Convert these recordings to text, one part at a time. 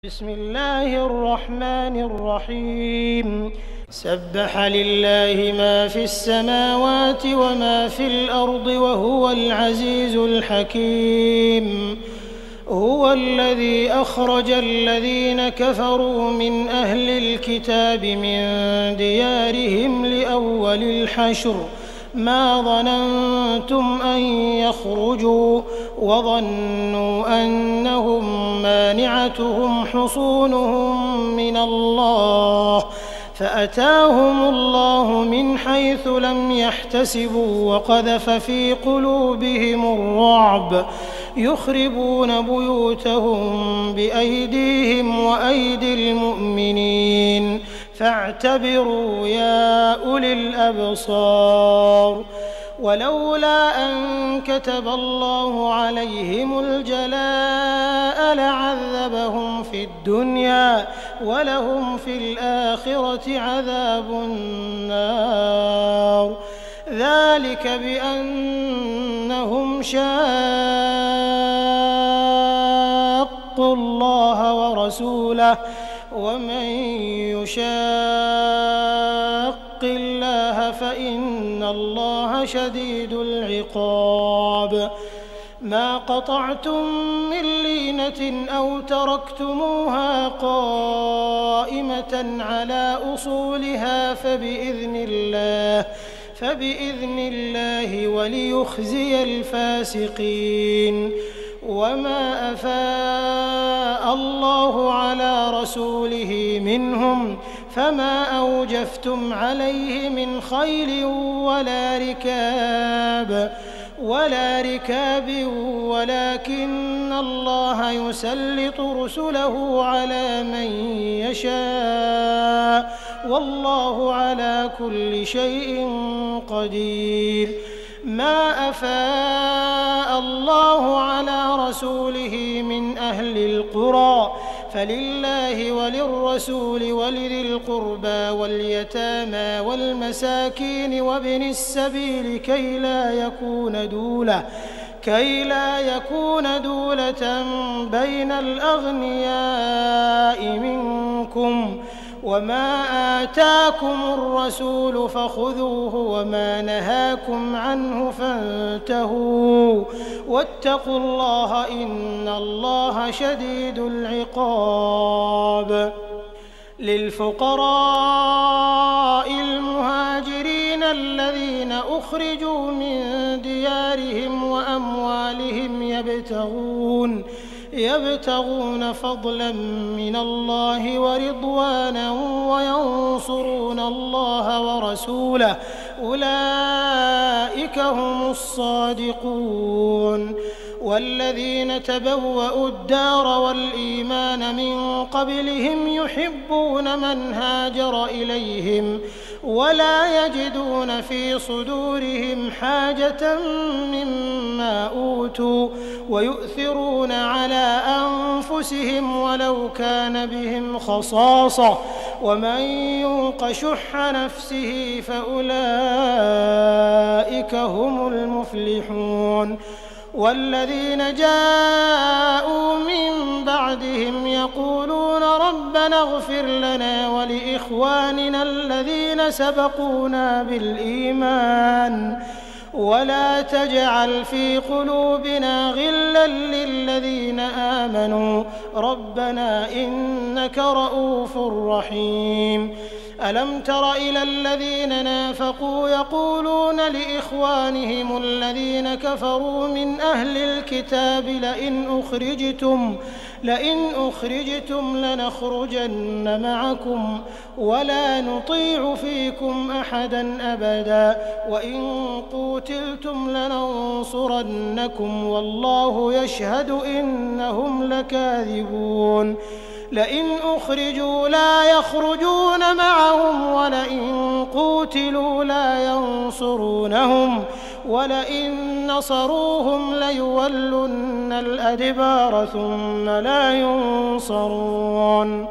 بسم الله الرحمن الرحيم سبح لله ما في السماوات وما في الأرض وهو العزيز الحكيم. هو الذي أخرج الذين كفروا من أهل الكتاب من ديارهم لأول الحشر ما ظننتم أن يخرجوا وظنوا أنهم مانعتهم حصونهم من الله فأتاهم الله من حيث لم يحتسبوا وقذف في قلوبهم الرعب يخربون بيوتهم بأيديهم وأيدي المؤمنين فاعتبروا يا أولي الأبصار. ولولا أن كتب الله عليهم الجلاء لعذبهم في الدنيا ولهم في الآخرة عذاب النار ذلك بأنهم شاقوا الله ورسوله ومن يشاق الله فإن الله شديد العقاب. ما قطعتم من لينة أو تركتموها قائمة على أصولها فبإذن الله وليخزي الفاسقين. وما أفاء الله على رسوله منهم فما أوجفتم عليه من خيل ولا ركاب ولكن الله يسلط رسله على من يشاء والله على كل شيء قدير. ما أفاء الله على رسوله من أهل القرى فلله وللرسول ولذي القربى واليتامى والمساكين وابن السبيل كي لا يكون دولة بين الأغنياء منكم. وما آتاكم الرسول فخذوه وما نهاكم عنه فانتهوا واتقوا الله إن الله شديد العقاب. للفقراء المهاجرين الذين أخرجوا من ديارهم وأموالهم يبتغون فضلا من الله ورضوانا وينصرون الله ورسوله أولئك هم الصادقون. والذين تبوأوا الدار والإيمان من قبلهم يحبون من هاجر إليهم ولا يجدون في صدورهم حاجة مما أوتوا ويؤثرون على أنفسهم ولو كان بهم خصاصة ومن يوق شح نفسه فأولئك هم المفلحون. والذين جاءوا من بعدهم يقولون ربنا اغفر لنا ولإخواننا الذين سبقونا بالإيمان ولا تجعل في قلوبنا غلا للذين آمنوا ربنا إنك رؤوف رحيم. ألم تر إلى الذين نافقوا يقولون لإخوانهم الذين كفروا من أهل الكتاب لئن أخرجتم لنخرجن معكم ولا نطيع فيكم أحدا أبدا وإن قوتلتم لننصرنكم والله يشهد إنهم لكاذبون. لئن أخرجوا لا يخرجون معهم ولئن قوتلوا لا ينصرونهم ولئن نصروهم ليولن الأدبار ثم لا ينصرون.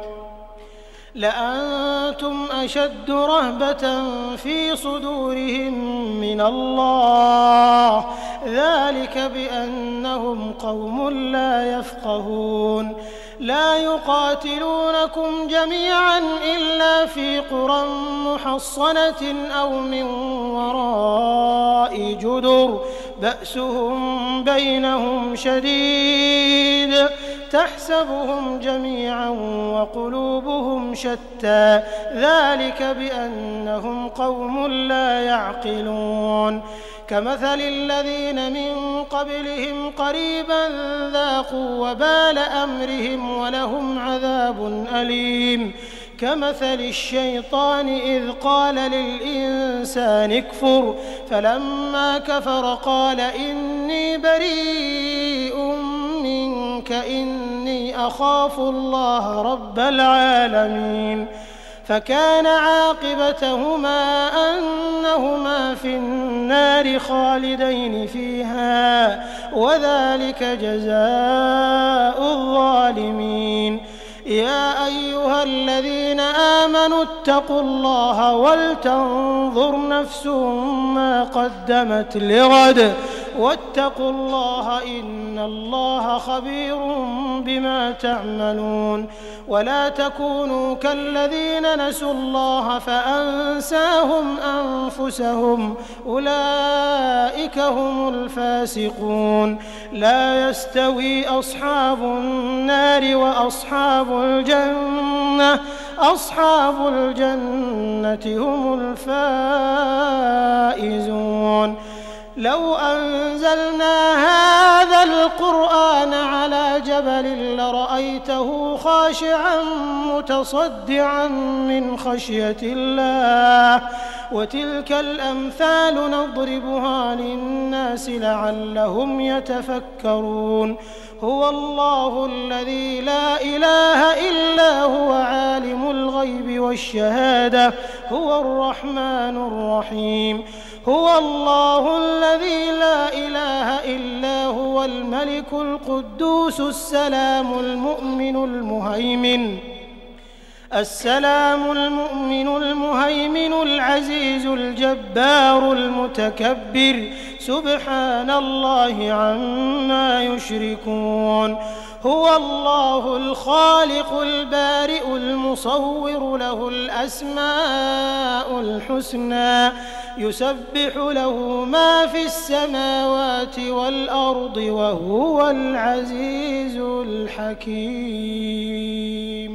لأنتم أشد رهبة في صدورهم من الله، ذلك بأنهم قوم لا يفقهون. لا يقاتلونكم جميعا إلا في قرى محصنة أو من وراء جدر بأسهم بينهم شديد تحسبهم جميعا وقلوبهم شتى ذلك بأنهم قوم لا يعقلون. كمثل الذين من قبلهم قريبا ذاقوا وبال أمرهم ولهم عذاب أليم. كمثل الشيطان إذ قال للإنسان اكفر فلما كفر قال إني بريء منك إني أخاف الله رب العالمين. فكان عاقبتهما أنهما في النار خالدين فيها وذلك جزاء الظالمين. يا أيها الذين آمنوا اتقوا الله ولتنظر نفس ما قدمت لغد واتقوا الله إن الله خبير بما تعملون. ولا تكونوا كالذين نسوا الله فأنساهم أنفسهم أولئك هم الفاسقون. لا يستوي أصحاب النار وأصحاب الجنة أصحاب الجنة هم الفائزون. لو أنزلنا هذا القرآن على جبل لرأيته خاشعا متصدعا من خشية الله وتلك الأمثال نضربها للناس لعلهم يتفكرون. هو الله الذي لا إله إلا هو عالم الغيب والشهادة هو الرحمن الرحيم. هو الله الذي لا إله إلا هو الملك القدوس السلام المؤمن المهيمن العزيز الجبار المتكبر سبحان الله عما يشركون. هو الله الخالق البارئ المصور له الأسماء الحسنى يسبح له ما في السماوات والأرض وهو العزيز الحكيم.